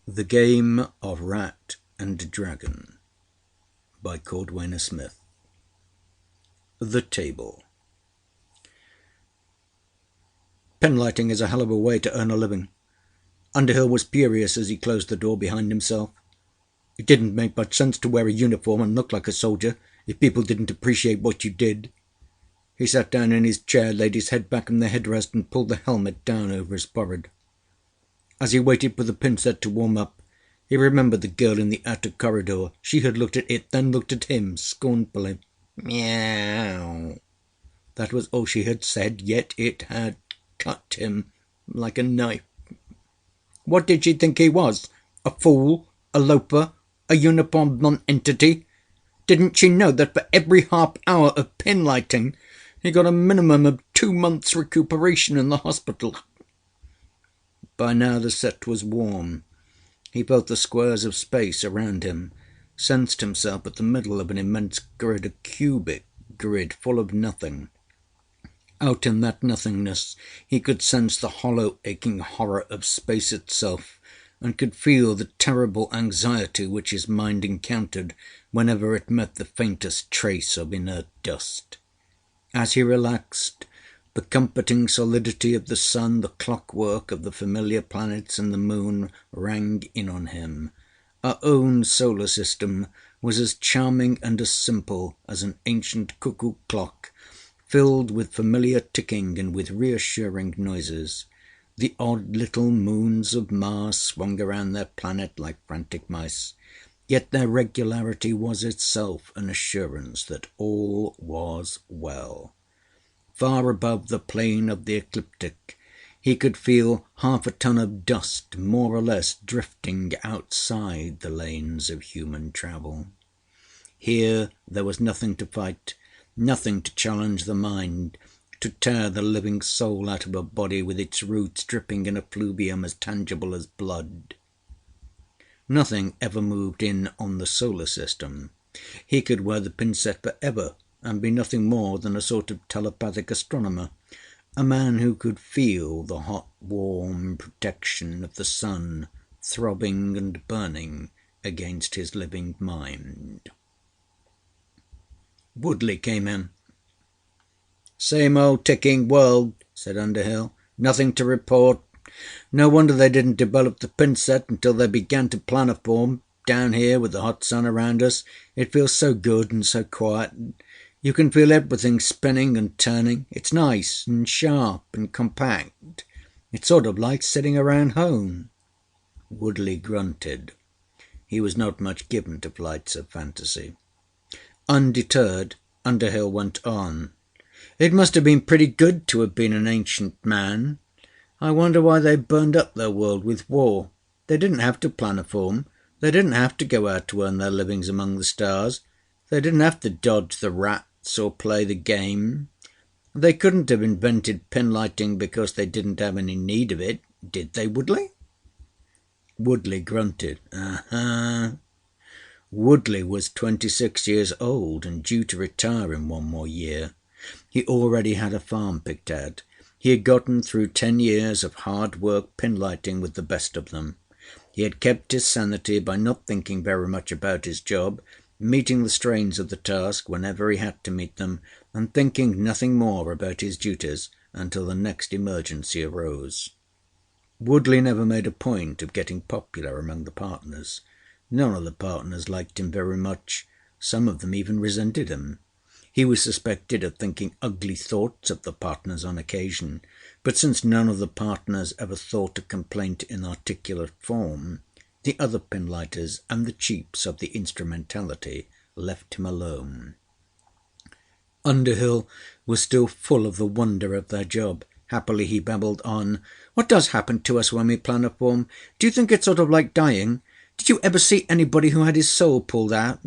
The Game of Rat and Dragon by Cordwainer Smith. The Table. Pinlighting is a hell of a way to earn a living. Underhill was furious as he closed the door behind himself. It didn't make much sense to wear a uniform and look like a soldier if people didn't appreciate what you did. He sat down in his chair, laid his head back on the headrest, and pulled the helmet down over his forehead. As he waited for the pin set to warm up, he remembered the girl in the outer corridor. She had looked at it, then looked at him scornfully. Meow. That was all she had said, yet it had cut him like a knife. What did she think he was? A fool? A loafer? A uniformed non-entity? Didn't she know that for every half hour of pinlighting he got a minimum of 2 months' recuperation in the hospital? By now the set was warm. He felt the squares of space around him, sensed himself at the middle of an immense grid, a cubic grid full of nothing. Out in that nothingness he could sense the hollow aching horror of space itself, and could feel the terrible anxiety which his mind encountered whenever it met the faintest trace of inert dust. As he relaxed, the comforting solidity of the sun, the clockwork of the familiar planets and the moon rang in on him. Our own solar system was as charming and as simple as an ancient cuckoo clock, filled with familiar ticking and with reassuring noises. The odd little moons of Mars swung around their planet like frantic mice, yet their regularity was itself an assurance that all was well. Far above the plane of the ecliptic he could feel 1/2 ton of dust more or less drifting outside the lanes of human travel. Here there was nothing to fight, nothing to challenge the mind, to tear the living soul out of a body with its roots dripping in effluvium as tangible as blood. Nothing ever moved in on the solar system. He could wear the pin set for ever and be nothing more than a sort of telepathic astronomer, a man who could feel the hot, warm protection of the sun throbbing and burning against his living mind. Woodley came in. "Same old ticking world," said Underhill. "Nothing to report. No wonder they didn't develop the pin set until they began to planoform. Down here with the hot sun around us, it feels so good and so quiet. You can feel everything spinning and turning. It's nice and sharp and compact. It's sort of like sitting around home." Woodley grunted. He was not much given to flights of fantasy. Undeterred, Underhill went on. "It must have been pretty good to have been an ancient man. I wonder why they burned up their world with war. They didn't have to planoform. They didn't have to go out to earn their livings among the stars. They didn't have to dodge the rats or play the game. They couldn't have invented pinlighting because they didn't have any need of it, did they, Woodley?" Woodley grunted. "Uh-huh." Woodley was 26 years old and due to retire in 1 more year. He already had a farm picked out. He had gotten through 10 years of hard work pinlighting with the best of them. He had kept his sanity by not thinking very much about his job, meeting the strains of the task whenever he had to meet them, and thinking nothing more about his duties until the next emergency arose. Woodley never made a point of getting popular among the partners. None of the partners liked him very much. Some of them even resented him. He was suspected of thinking ugly thoughts of the partners on occasion, but since none of the partners ever thought a complaint in articulate form, the other pinlighters and the chiefs of the instrumentality left him alone. Underhill was still full of the wonder of their job. Happily he babbled on. "What does happen to us when we planoform? Do you think it's sort of like dying? Did you ever see anybody who had his soul pulled out?"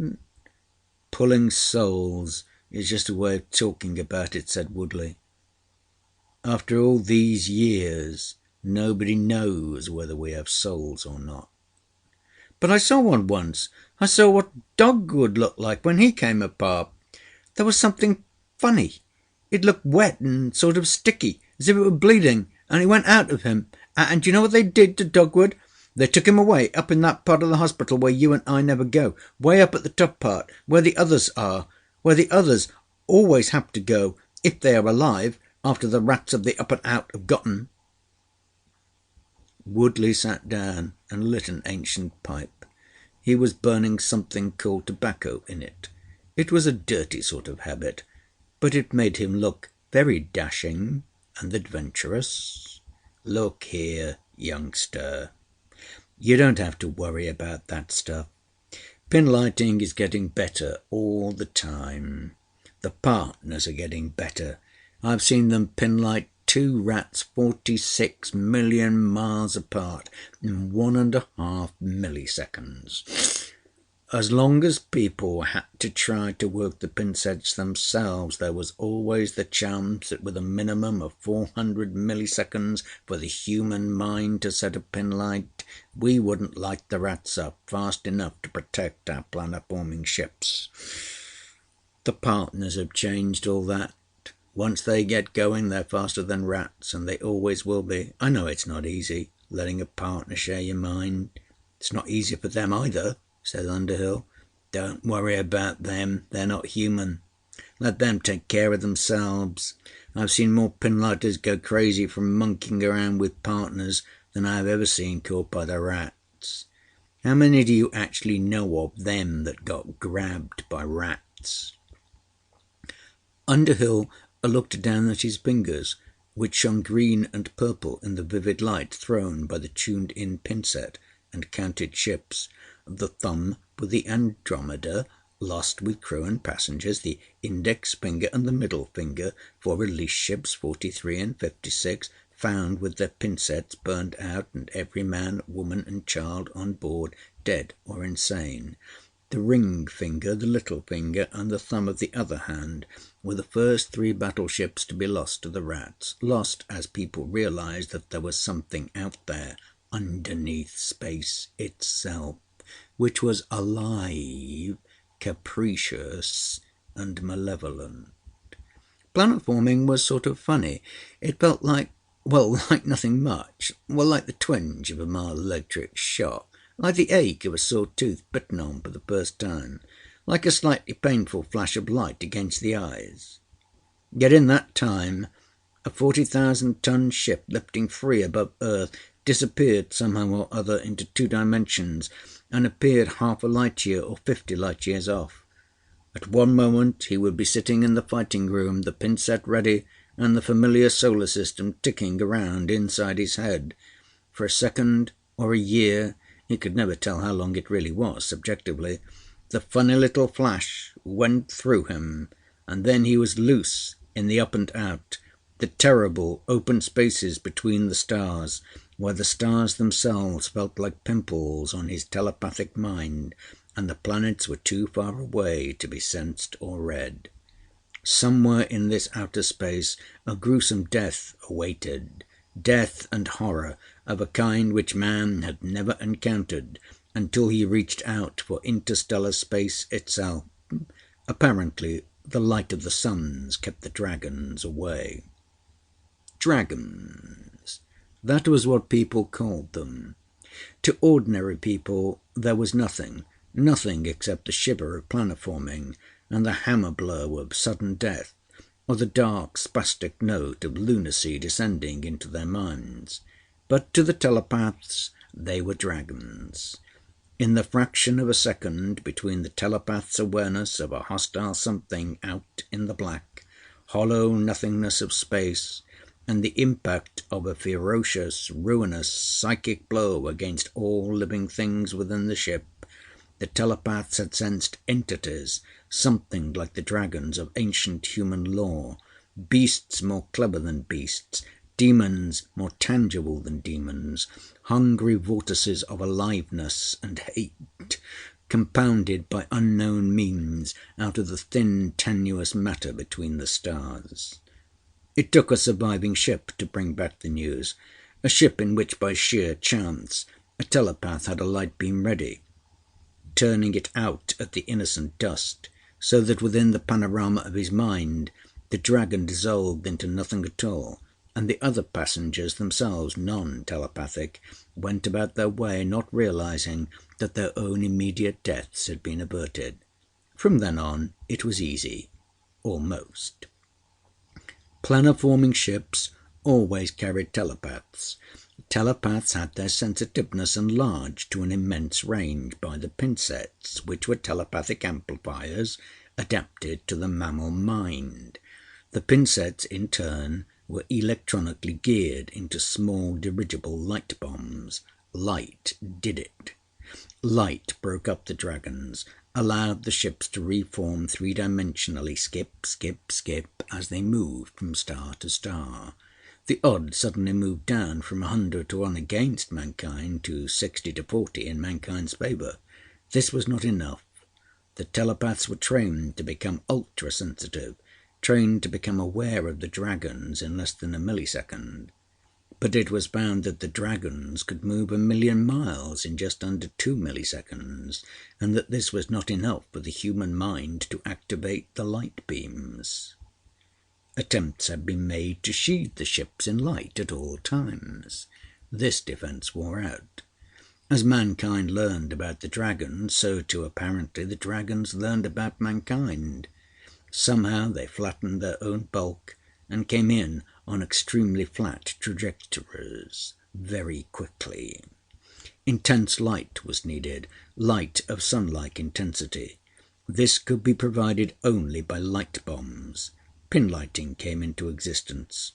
"Pulling souls is just a way of talking about it," said Woodley. "After all these years, nobody knows whether we have souls or not." "But I saw one once. I saw what Dogwood looked like when he came apart. There was something funny. It looked wet and sort of sticky, as if it were bleeding, and it went out of him. And do you know what they did to Dogwood? They took him away up in that part of the hospital where you and I never go, way up at the top part, where the others are, where the others always have to go if they are alive after the rats of the up and out have gotten." Woodley sat down and lit an ancient pipe. He was burning something called tobacco in it. It was a dirty sort of habit, but it made him look very dashing and adventurous. "Look here, youngster, you don't have to worry about that stuff. Pinlighting is getting better all the time. The partners are getting better. I've seen them pinlight 2 rats 46 million miles apart in 1.5 milliseconds. As long as people had to try to work the pinsets themselves, there was always the chance that with a minimum of 400 milliseconds for the human mind to set a pinlight, we wouldn't light the rats up fast enough to protect our planet-forming ships. The partners have changed all that. Once they get going, they're faster than rats, and they always will be. I know it's not easy, letting a partner share your mind. It's not easy for them either," said Underhill. "Don't worry about them. They're not human. Let them take care of themselves. I've seen more pinlighters go crazy from monkeying around with partners than I've ever seen caught by the rats. How many do you actually know of them that got grabbed by rats?" Underhill looked down at his fingers, which shone green and purple in the vivid light thrown by the tuned-in pinset, and counted ships. The thumb with the Andromeda, lost with crew and passengers, the index finger and the middle finger for release ships 43 and 56, found with their pinsets burned out and every man, woman, and child on board dead or insane. The ring finger, the little finger, and the thumb of the other hand were the first 3 battleships to be lost to the rats, lost as people realized that there was something out there underneath space itself, which was alive, capricious, and malevolent. Planet-forming was sort of funny. It felt like nothing much. Like the twinge of a mild electric shock. Like the ache of a sore tooth bitten on for the first time. Like a slightly painful flash of light against the eyes. Yet in that time, a 40,000-ton ship lifting free above Earth disappeared somehow or other into 2 dimensions and appeared half a light year or 50 light years off. At one moment he would be sitting in the fighting room, the pinset ready, and the familiar solar system ticking around inside his head. For a second or a year, he could never tell how long it really was subjectively, the funny little flash went through him, and then he was loose in the up and out, the terrible open spaces between the stars, where the stars themselves felt like pimples on his telepathic mind, and the planets were too far away to be sensed or read. Somewhere in this outer space a gruesome death awaited, death and horror of a kind which man had never encountered until he reached out for interstellar space itself. Apparently the light of the suns kept the dragons away. Dragons. That was what people called them. To ordinary people there was nothing except the shiver of planet-forming and the hammer blow of sudden death, or the dark spastic note of lunacy descending into their minds. But to the telepaths they were dragons. In the fraction of a second between the telepath's awareness of a hostile something out in the black, hollow nothingness of space, and the impact of a ferocious, ruinous, psychic blow against all living things within the ship, the telepaths had sensed entities, something like the dragons of ancient human lore, beasts more clever than beasts, demons more tangible than demons, hungry vortices of aliveness and hate, compounded by unknown means out of the thin, tenuous matter between the stars. It took a surviving ship to bring back the news, a ship in which by sheer chance a telepath had a light beam ready, turning it out at the innocent dust, so that within the panorama of his mind the dragon dissolved into nothing at all, and the other passengers, themselves non-telepathic, went about their way, not realizing that their own immediate deaths had been averted. From then on, it was easy. Almost. Planet-forming ships always carried telepaths. Telepaths had their sensitiveness enlarged to an immense range by the pinsets, which were telepathic amplifiers adapted to the mammal mind. The pinsets, in turn, were electronically geared into small dirigible light bombs. Light did it. Light broke up the dragons, allowed the ships to reform three-dimensionally, skip, skip, skip, as they moved from star to star. The odds suddenly moved down from 100 to 1 against mankind to 60 to 40 in mankind's favour. This was not enough. The telepaths were trained to become ultra-sensitive, trained to become aware of the dragons in less than a millisecond. But it was found that the dragons could move 1,000,000 miles in just under 2 milliseconds, and that this was not enough for the human mind to activate the light beams. Attempts had been made to sheathe the ships in light at all times. This defence wore out. As mankind learned about the dragons, so too apparently the dragons learned about mankind. Somehow they flattened their own bulk and came in on extremely flat trajectories very quickly. Intense light was needed, light of sun-like intensity. This could be provided only by light bombs. Pinlighting came into existence.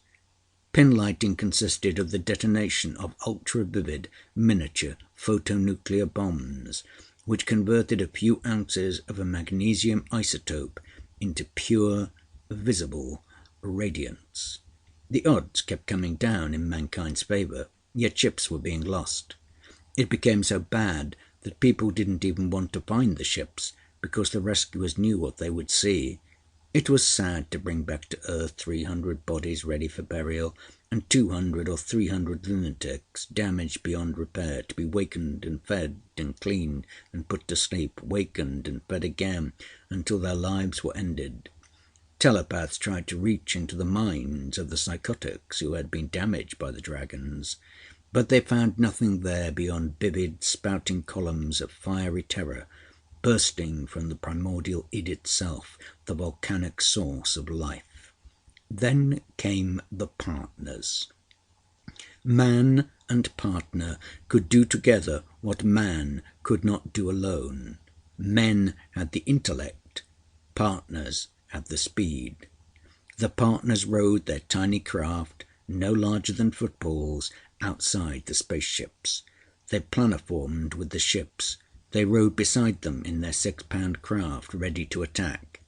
Pinlighting consisted of the detonation of ultra-vivid, miniature photonuclear bombs, which converted a few ounces of a magnesium isotope into pure, visible radiance. The odds kept coming down in mankind's favour, yet ships were being lost. It became so bad that people didn't even want to find the ships because the rescuers knew what they would see. It was sad to bring back to earth 300 bodies ready for burial, and 200 or 300 lunatics, damaged beyond repair, to be wakened and fed and cleaned and put to sleep, wakened and fed again, until their lives were ended. Telepaths tried to reach into the minds of the psychotics who had been damaged by the dragons, but they found nothing there beyond vivid, spouting columns of fiery terror, bursting from the primordial id itself, the volcanic source of life. Then came the partners. Man and partner could do together what man could not do alone. Men had the intellect, partners had the speed. The partners rode their tiny craft, no larger than footballs, outside the spaceships. They planoformed with the ships. They rode beside them in their 6-pound craft, ready to attack.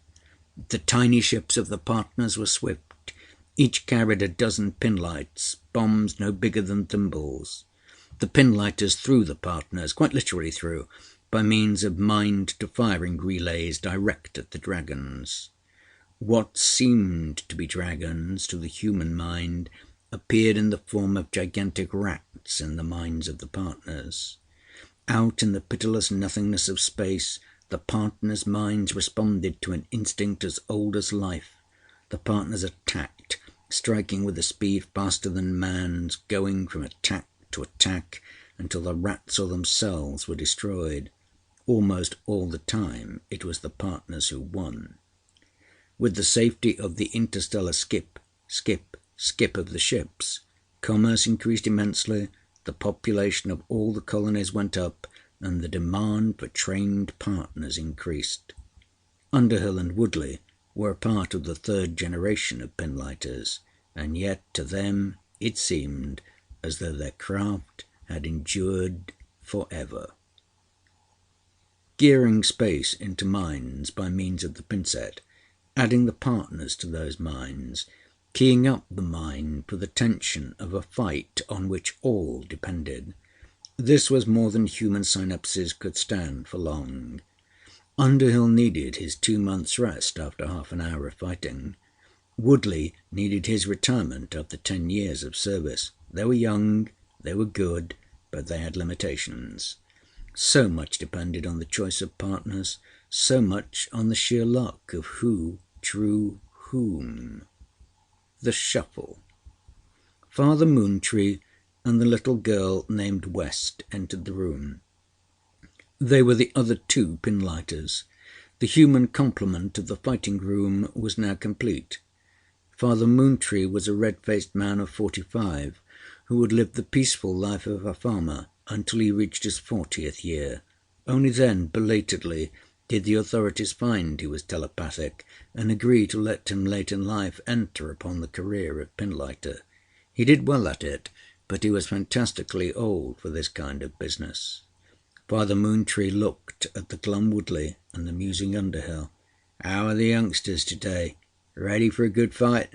The tiny ships of the partners were swift. Each carried a dozen pinlights, bombs no bigger than thimbles. The pinlighters threw the partners, quite literally threw, by means of mind-to-firing relays direct at the dragons. What seemed to be dragons to the human mind appeared in the form of gigantic rats in the minds of the partners. Out in the pitiless nothingness of space, the partners' minds responded to an instinct as old as life. The partners attacked, striking with a speed faster than man's, going from attack to attack until the rats or themselves were destroyed. Almost all the time it was the partners who won. With the safety of the interstellar skip of the ships, commerce increased immensely, the population of all the colonies went up, and the demand for trained partners increased. Underhill and Woodley were a part of the third generation of pinlighters, and yet to them it seemed as though their craft had endured forever. Gearing space into minds by means of the pinset, adding the partners to those minds, keying up the mind for the tension of a fight on which all depended. This was more than human synapses could stand for long. Underhill needed his 2 months' rest after half an hour of fighting. Woodley needed his retirement after 10 years of service. They were young, they were good, but they had limitations. So much depended on the choice of partners, so much on the sheer luck of who drew whom. The shuffle. Father Moontree and the little girl named West entered the room. They were the other two pinlighters. The human complement of the fighting room was now complete. Father Moontree was a red-faced man of 45, who had lived the peaceful life of a farmer until he reached his 40th year. Only then, belatedly, did the authorities find he was telepathic and agree to let him late in life enter upon the career of pinlighter. He did well at it, but he was fantastically old for this kind of business. Father Moontree looked at the glum Woodley and the musing Underhill. "How are the youngsters to-day? Ready for a good fight?"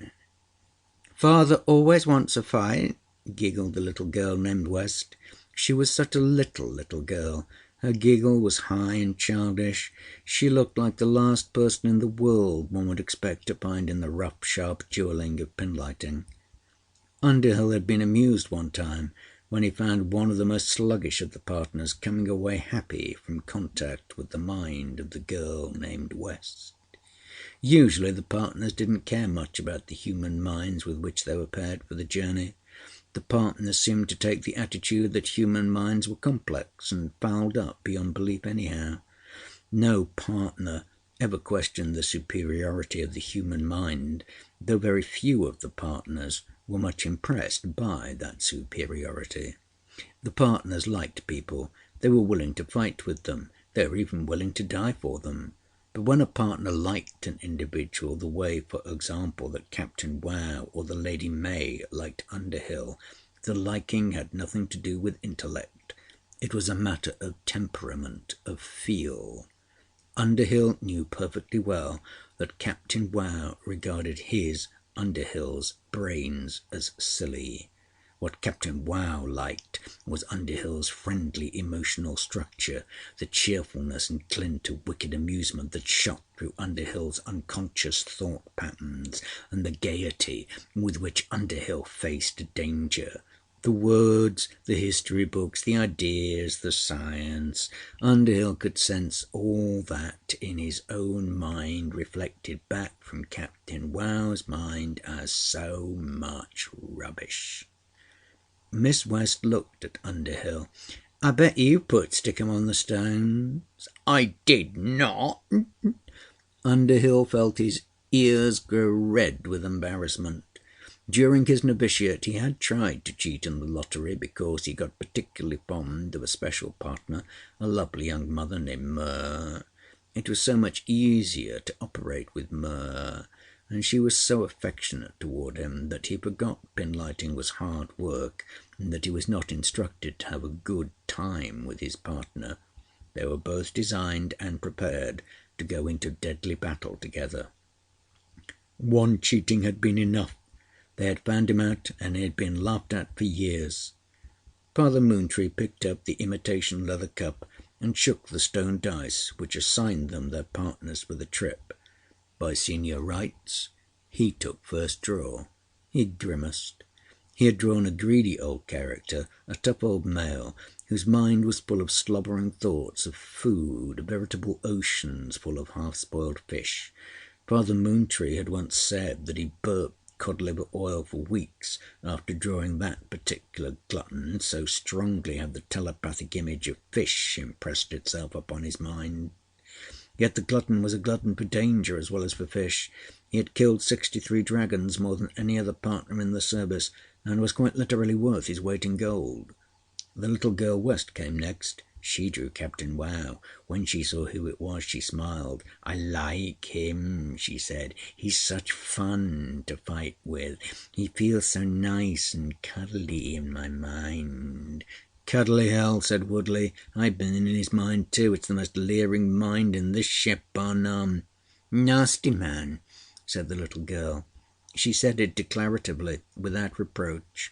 "Father always wants a fight," giggled the little girl named West. She was such a little girl. Her giggle was high and childish. She looked like the last person in the world one would expect to find in the rough, sharp duelling of pinlighting. Underhill had been amused one time when he found one of the most sluggish of the partners coming away happy from contact with the mind of the girl named West. Usually the partners didn't care much about the human minds with which they were paired for the journey. The partners seemed to take the attitude that human minds were complex and fouled up beyond belief anyhow. No partner ever questioned the superiority of the human mind, though very few of the partners were much impressed by that superiority. The partners liked people. They were willing to fight with them. They were even willing to die for them. But when a partner liked an individual the way, for example, that Captain Wow or the Lady May liked Underhill, the liking had nothing to do with intellect. It was a matter of temperament, of feel. Underhill knew perfectly well that Captain Wow regarded his, Underhill's, brains as silly. What Captain Wow liked was Underhill's friendly emotional structure, the cheerfulness and glint of wicked amusement that shot through Underhill's unconscious thought patterns, and the gaiety with which Underhill faced danger. The words, the history books, the ideas, the science. Underhill could sense all that in his own mind reflected back from Captain Wow's mind as so much rubbish. Miss West looked at Underhill. "I bet you put stickum on the stones." "I did not." Underhill felt his ears grow red with embarrassment. During his novitiate he had tried to cheat in the lottery because he got particularly fond of a special partner, a lovely young mother named Myrrh. It was so much easier to operate with Myrrh, and she was so affectionate toward him that he forgot pinlighting was hard work and that he was not instructed to have a good time with his partner. They were both designed and prepared to go into deadly battle together. One cheating had been enough. They had found him out, and he had been laughed at for years. Father Moontree picked up the imitation leather cup and shook the stone dice which assigned them their partners for the trip. By senior rights, he took first draw. He grimaced. He had drawn a greedy old character, a tough old male, whose mind was full of slobbering thoughts of food, veritable oceans full of half-spoiled fish. Father Moontree had once said that he burped cod-liver oil for weeks after drawing that particular glutton, so strongly had the telepathic image of fish impressed itself upon his mind. Yet the glutton was a glutton for danger as well as for fish. He had killed 63 dragons, more than any other partner in the service, and was quite literally worth his weight in gold. The little girl West came next. She drew Captain Wow. When she saw who it was, she smiled. "I like him," she said. "He's such fun to fight with. He feels so nice and cuddly in my mind." "Cuddly hell," said Woodley. "I've been in his mind too. It's the most leering mind in this ship, bar none." "Nasty man," said the little girl. She said it declaratively, without reproach.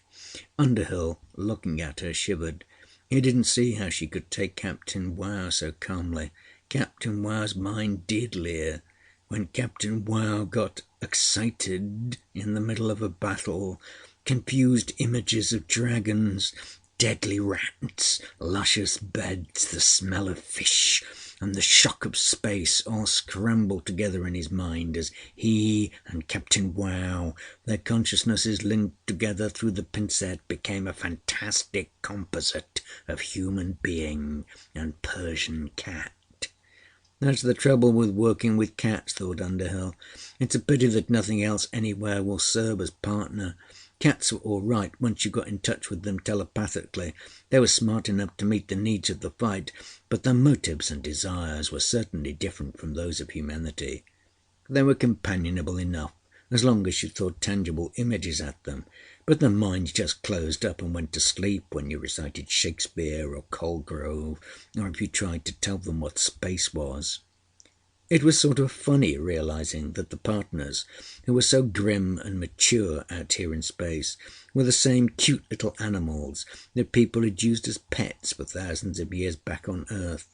Underhill, looking at her, shivered. He didn't see how she could take Captain Wow so calmly. Captain Wow's mind did leer. When Captain Wow got excited in the middle of a battle, confused images of dragons, deadly rats, luscious beds, the smell of fish, and the shock of space all scrambled together in his mind as he and Captain Wow, their consciousnesses linked together through the pincette, became a fantastic composite of human being and Persian cat. That's the trouble with working with cats, thought Underhill. It's a pity that nothing else anywhere will serve as partner. Cats were all right once you got in touch with them telepathically. They were smart enough to meet the needs of the fight, but their motives and desires were certainly different from those of humanity. They were companionable enough, as long as you threw tangible images at them, but their minds just closed up and went to sleep when you recited Shakespeare or Colgrove, or if you tried to tell them what space was. It was sort of funny realizing that the partners, who were so grim and mature out here in space, were the same cute little animals that people had used as pets for thousands of years back on Earth.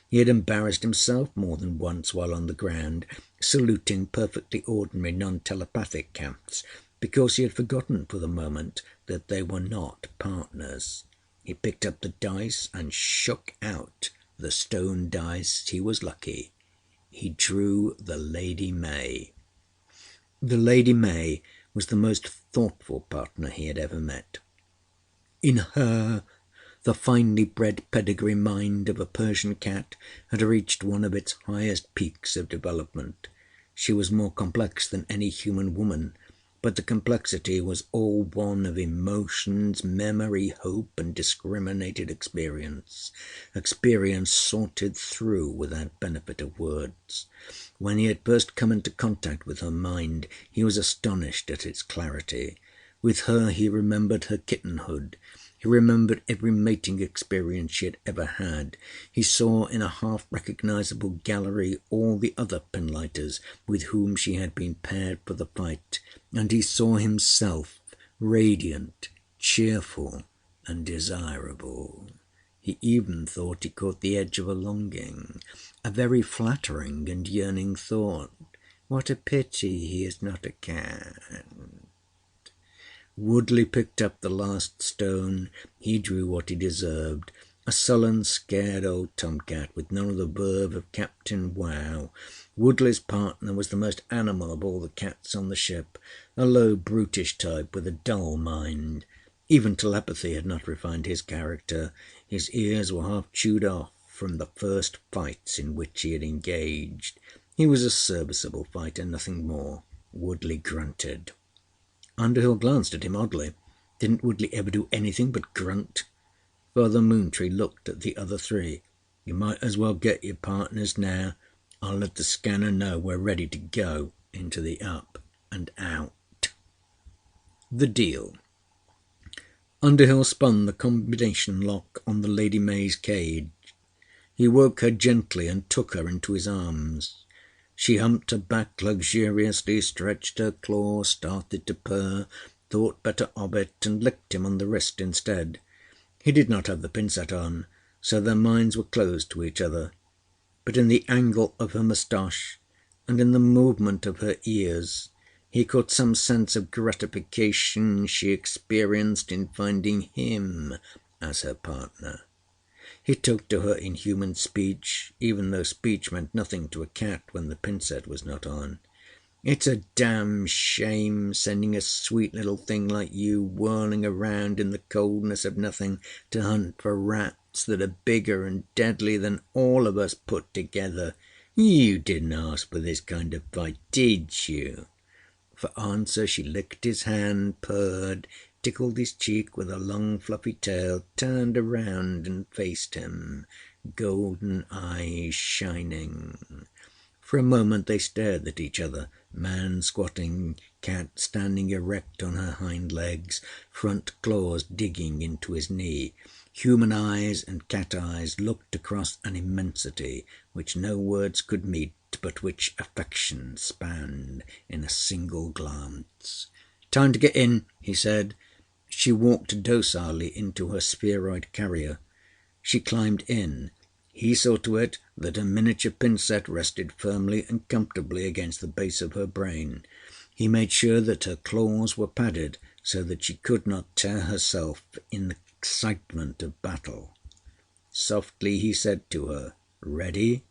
He had embarrassed himself more than once while on the ground, saluting perfectly ordinary non-telepathic cats, because he had forgotten for the moment that they were not partners. He picked up the dice and shook out the stone dice. He was lucky. He drew the Lady May. The Lady May was the most thoughtful partner he had ever met. In her, the finely bred pedigree mind of a Persian cat had reached one of its highest peaks of development. She was more complex than any human woman, but the complexity was all one of emotions, memory, hope, and discriminated experience sorted through without benefit of words. When he had first come into contact with her mind, he was astonished at its clarity. With her he remembered her kittenhood. He remembered every mating experience she had ever had. He saw in a half-recognizable gallery all the other pinlighters with whom she had been paired for the fight, and he saw himself radiant, cheerful, and desirable. He even thought he caught the edge of a longing, a very flattering and yearning thought. What a pity he is not a cat. Woodley picked up the last stone. He drew what he deserved. A sullen, scared old tomcat with none of the verve of Captain Wow. Woodley's partner was the most animal of all the cats on the ship, a low, brutish type with a dull mind. Even telepathy had not refined his character. His ears were half chewed off from the first fights in which he had engaged. He was a serviceable fighter, nothing more. Woodley grunted. Underhill glanced at him oddly. Didn't Woodley ever do anything but grunt? Father Moontree looked at the other three. You might as well get your partners now. I'll let the scanner know we're ready to go into the up and out. The deal. Underhill spun the combination lock on the Lady May's cage. He woke her gently and took her into his arms. She humped her back luxuriously, stretched her claws, started to purr, thought better of it, and licked him on the wrist instead. He did not have the pincette on, so their minds were closed to each other. But in the angle of her moustache, and in the movement of her ears, he caught some sense of gratification she experienced in finding him as her partner. He talked to her in human speech, even though speech meant nothing to a cat when the pincette was not on. It's a damn shame sending a sweet little thing like you whirling around in the coldness of nothing to hunt for rats that are bigger and deadly than all of us put together. You didn't ask for this kind of fight, did you? For answer she licked his hand, purred, tickled his cheek with her long fluffy tail, turned around and faced him, golden eyes shining. For a moment they stared at each other, man squatting, cat standing erect on her hind legs, front claws digging into his knee. Human eyes and cat eyes looked across an immensity which no words could meet, but which affection spanned in a single glance. "Time to get in," he said. She walked docilely into her spheroid carrier. She climbed in. He saw to it that a miniature pincette rested firmly and comfortably against the base of her brain. He made sure that her claws were padded so that she could not tear herself in the excitement of battle. Softly he said to her, "Ready?"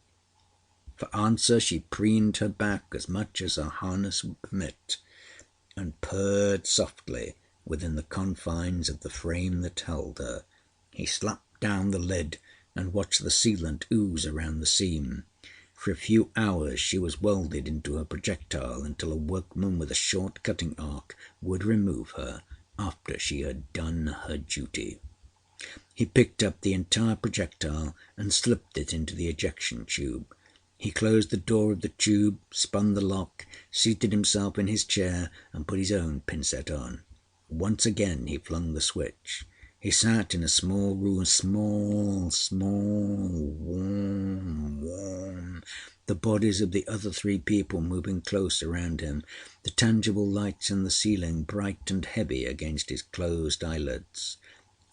For answer she preened her back as much as her harness would permit, and purred softly within the confines of the frame that held her. He slapped down the lid and watched the sealant ooze around the seam. For a few hours she was welded into her projectile until a workman with a short cutting arc would remove her after she had done her duty. He picked up the entire projectile and slipped it into the ejection tube. He closed the door of the tube, spun the lock, seated himself in his chair, and put his own pin set on. Once again he flung the switch. He sat in a small room, small, warm. The bodies of the other 3 people moving close around him, the tangible lights in the ceiling bright and heavy against his closed eyelids.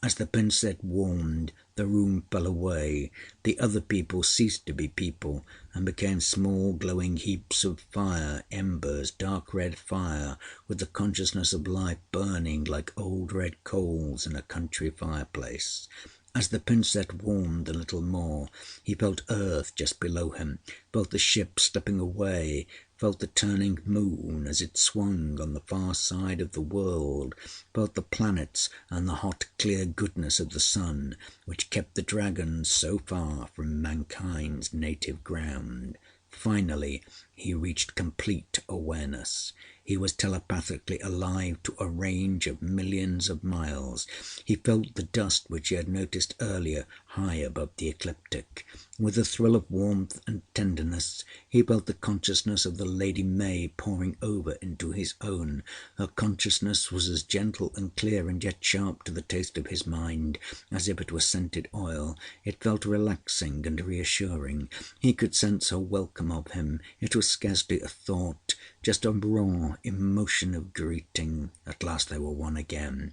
As the pin set warmed, the room fell away. The other people ceased to be people and became small glowing heaps of fire, embers, dark red fire, with the consciousness of life burning like old red coals in a country fireplace. As the pin set warmed a little more, he felt earth just below him, felt the ship slipping away, felt the turning moon as it swung on the far side of the world, felt the planets and the hot clear goodness of the sun, which kept the dragons so far from mankind's native ground. Finally he reached complete awareness. He was telepathically alive to a range of millions of miles. He felt the dust which he had noticed earlier high above the ecliptic. With a thrill of warmth and tenderness he felt the consciousness of the Lady May pouring over into his own. Her consciousness was as gentle and clear and yet sharp to the taste of his mind as if it were scented oil. It felt relaxing and reassuring. He could sense her welcome of him. It was scarcely a thought, just a raw emotion of greeting. At last they were one again.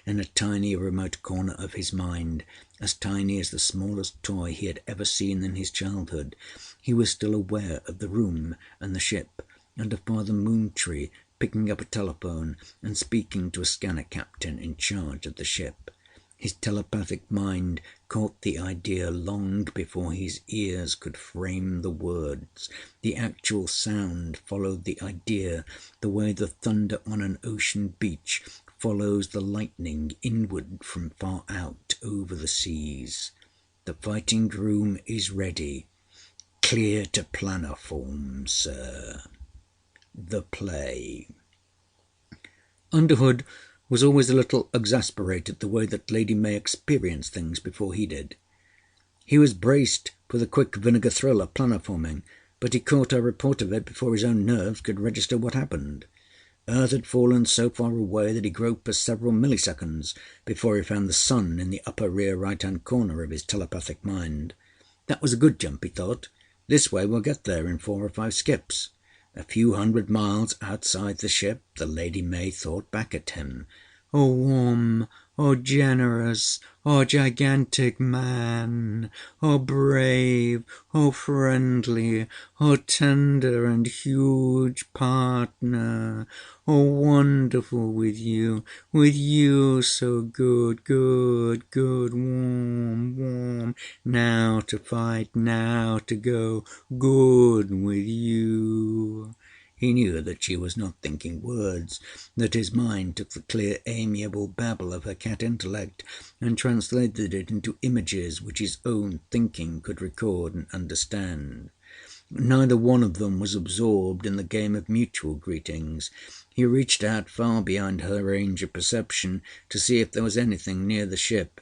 In a tiny remote corner of his mind, as tiny as the smallest toy he had ever seen in his childhood, he was still aware of the room and the ship, and of Father Moontree picking up a telephone and speaking to a scanner captain in charge of the ship. His telepathic mind caught the idea long before his ears could frame the words. The actual sound followed the idea, the way the thunder on an ocean beach follows the lightning inward from far out over the seas. The fighting room is ready. Clear to planoform, sir. The play. Underwood was always a little exasperated the way that Lady May experienced things before he did. He was braced for the quick vinegar thrill of planoforming, but he caught her report of it before his own nerves could register what happened. Earth had fallen so far away that he groped for several milliseconds before he found the sun in the upper rear right-hand corner of his telepathic mind. That was a good jump, he thought. This way we'll get there in 4 or 5 skips. A few hundred miles outside the ship, the Lady May thought back at him. "Oh, warm, oh, generous, oh, gigantic man, oh, brave, oh, friendly, oh, tender and huge partner, oh, wonderful with you so good, good, good, warm, warm, now to fight, now to go, good with you." He knew that she was not thinking words, that his mind took the clear, amiable babble of her cat intellect and translated it into images which his own thinking could record and understand. Neither one of them was absorbed in the game of mutual greetings. He reached out far behind her range of perception to see if there was anything near the ship.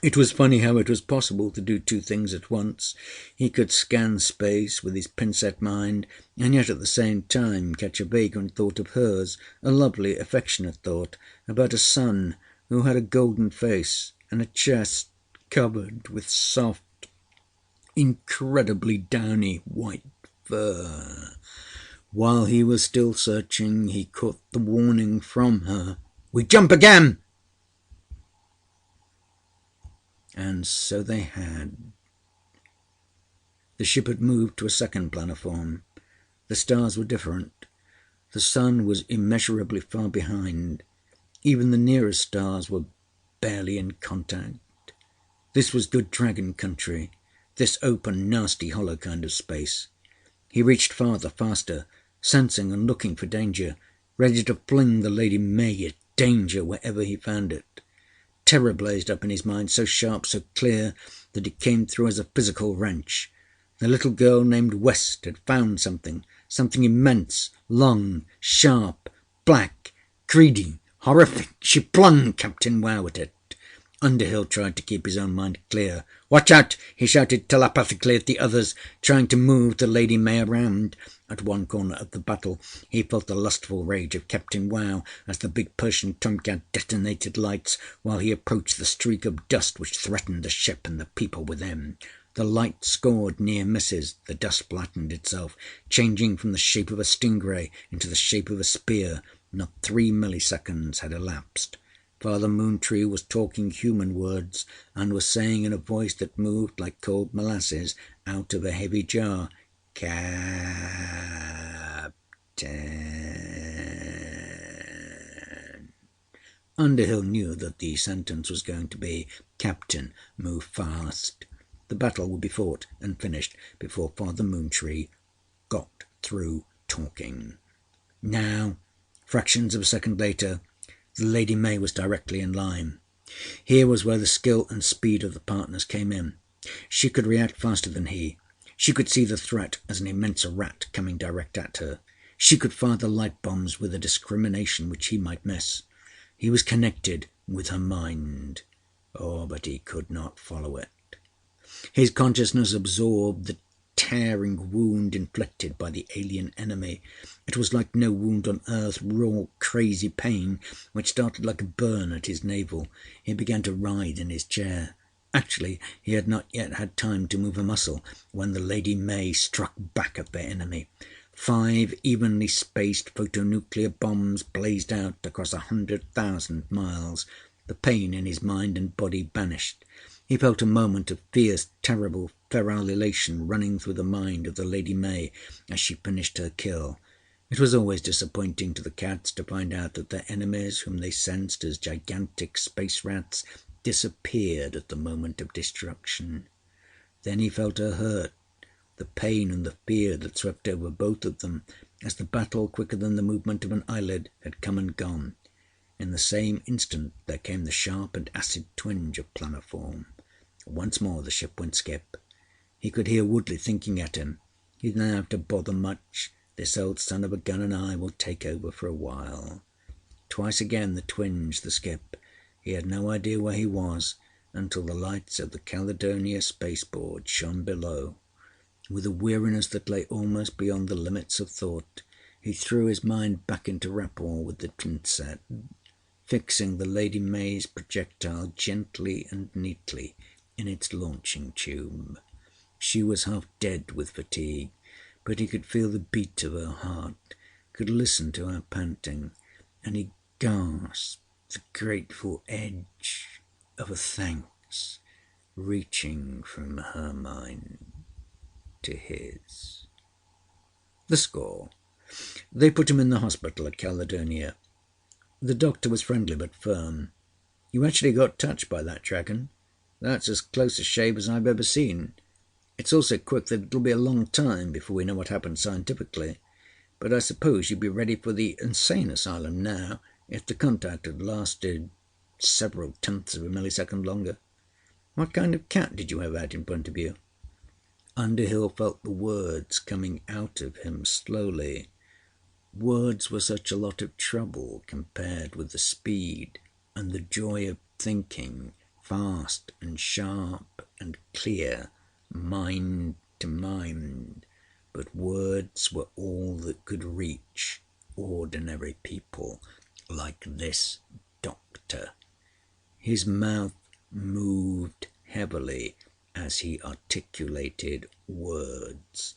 It was funny how it was possible to do 2 things at once. He could scan space with his pin-set mind, and yet at the same time catch a vagrant thought of hers, a lovely, affectionate thought, about a son who had a golden face and a chest covered with soft, incredibly downy white fur. While he was still searching, he caught the warning from her, "We jump again!" And so they had. The ship had moved to a second planoform. The stars were different. The sun was immeasurably far behind. Even the nearest stars were barely in contact. This was good dragon country. this open, nasty, hollow kind of space. He reached farther, faster, sensing and looking for danger, ready to fling the Lady May at danger wherever he found it. Terror blazed up in his mind, so sharp, so clear, that it came through as a physical wrench. The little girl named West had found something immense, long, sharp, black, greedy, horrific. She flung Captain Wow at it. Underhill tried to keep his own mind clear. "Watch out!" he shouted telepathically at the others, trying to move the Lady May around. At one corner of the battle he felt the lustful rage of Captain Wow as the big Persian tomcat detonated lights while he approached the streak of dust which threatened the ship and the people within. The light scored near misses. The dust flattened itself, changing from the shape of a stingray into the shape of a spear. Not 3 milliseconds had elapsed. Father Moontree was talking human words, and was saying in a voice that moved like cold molasses out of a heavy jar, "Captain." Underhill knew that the sentence was going to be, "Captain, move fast." The battle would be fought and finished before Father Moontree got through talking. Now, fractions of a second later, the Lady May was directly in line. Here was where the skill and speed of the partners came in. She could react faster than he. She could see the threat as an immense rat coming direct at her. She could fire the light bombs with a discrimination which he might miss. He was connected with her mind. Oh, but he could not follow it. His consciousness absorbed the tearing wound inflicted by the alien enemy. It was like no wound on earth, raw, crazy pain, which started like a burn at his navel. He began to writhe in his chair. Actually, he had not yet had time to move a muscle when the Lady May struck back at their enemy. 5 evenly spaced photonuclear bombs blazed out across 100,000 miles. The pain in his mind and body vanished. He felt a moment of fierce, terrible, feral elation running through the mind of the Lady May as she finished her kill. It was always disappointing to the cats to find out that their enemies, whom they sensed as gigantic space rats, disappeared at the moment of destruction. Then he felt her hurt, the pain and the fear that swept over both of them as the battle, quicker than the movement of an eyelid, had come and gone. In the same instant there came the sharp and acid twinge of planoform. Once more the ship went skip. He could hear Woodley thinking at him. "You don't have to bother much. This old son of a gun and I will take over for a while." Twice again the twinge, the skip. He had no idea where he was until the lights of the Caledonia spaceport shone below. With a weariness that lay almost beyond the limits of thought, he threw his mind back into rapport with the Trinset, fixing the Lady May's projectile gently and neatly in its launching tube. She was half dead with fatigue, but he could feel the beat of her heart, could listen to her panting, and he gasped the grateful edge of a thanks reaching from her mind to his. The score. They put him in the hospital at Caledonia. The doctor was friendly but firm. "You actually got touched by that dragon. That's as close a shave as I've ever seen. It's also quick that it'll be a long time before we know what happened scientifically. But I suppose you'd be ready for the insane asylum now if the contact had lasted several tenths of a millisecond longer. What kind of cat did you have out in front of you?" Underhill felt the words coming out of him slowly. Words were such a lot of trouble compared with the speed and the joy of thinking fast and sharp and clear, mind to mind. But words were all that could reach ordinary people like this doctor. His mouth moved heavily as he articulated words.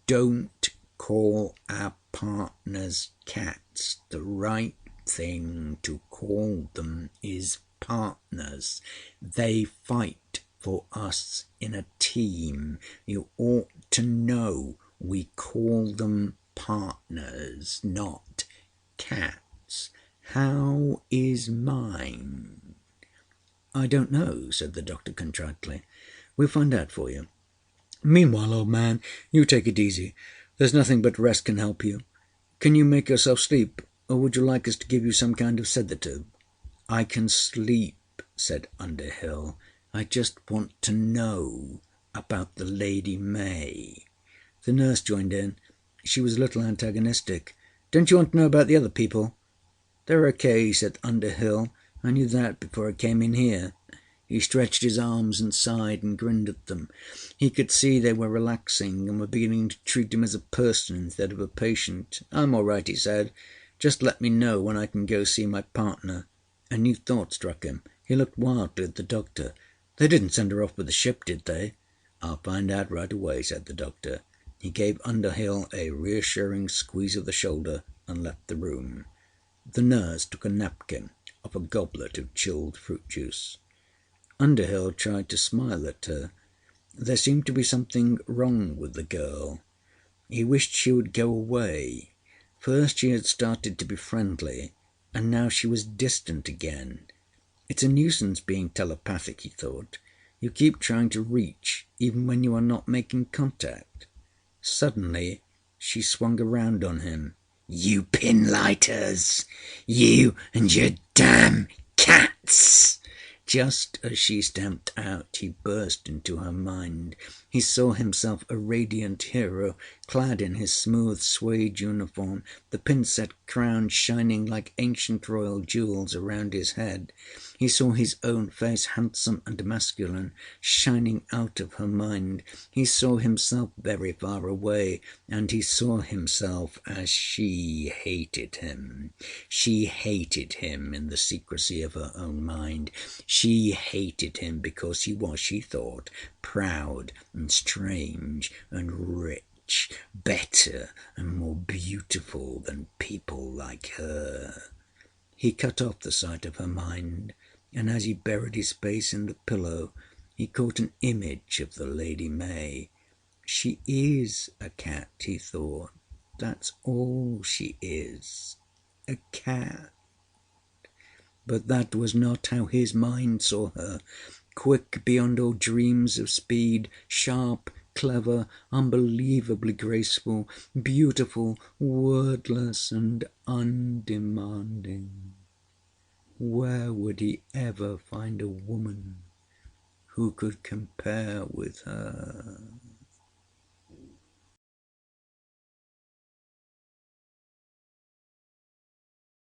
"Don't call our partners cats. The right thing to call them is partners. They fight for us in a team. You ought to know we call them partners, not cats. How is mine?" "I don't know," said the doctor contritely. "We'll find out for you. Meanwhile, old man, you take it easy. There's nothing but rest can help you. Can you make yourself sleep, or would you like us to give you some kind of sedative?" "I can sleep," said Underhill. "I just want to know about the Lady May." The nurse joined in. She was a little antagonistic. "Don't you want to know about the other people?" "They're okay," said Underhill. "I knew that before I came in here." He stretched his arms and sighed and grinned at them. He could see they were relaxing and were beginning to treat him as a person instead of a patient. "I'm all right," he said. "Just let me know when I can go see my partner." A new thought struck him. He looked wildly at the doctor. "They didn't send her off with the ship, did they?" "I'll find out right away," said the doctor. He gave Underhill a reassuring squeeze of the shoulder and left the room. The nurse took a napkin off a goblet of chilled fruit juice. Underhill tried to smile at her. There seemed to be something wrong with the girl. He wished she would go away. First she had started to be friendly, and now she was distant again. "It's a nuisance being telepathic," he thought. "You keep trying to reach even when you are not making contact." Suddenly she swung around on him. "You pinlighters! You and your damn cats!" Just as she stamped out, he burst into her mind. He saw himself a radiant hero, clad in his smooth suede uniform, the pin-set crown shining like ancient royal jewels around his head. He saw his own face, handsome and masculine, shining out of her mind. He saw himself very far away, and he saw himself as she hated him. She hated him in the secrecy of her own mind. She hated him because he was, she thought, proud and strange and rich, better and more beautiful than people like her. He cut off the sight of her mind, and as he buried his face in the pillow, he caught an image of the Lady May. "She is a cat," he thought. "That's all she is, a cat." But that was not how his mind saw her. Quick beyond all dreams of speed, sharp, clever, unbelievably graceful, beautiful, wordless, and undemanding. Where would he ever find a woman who could compare with her?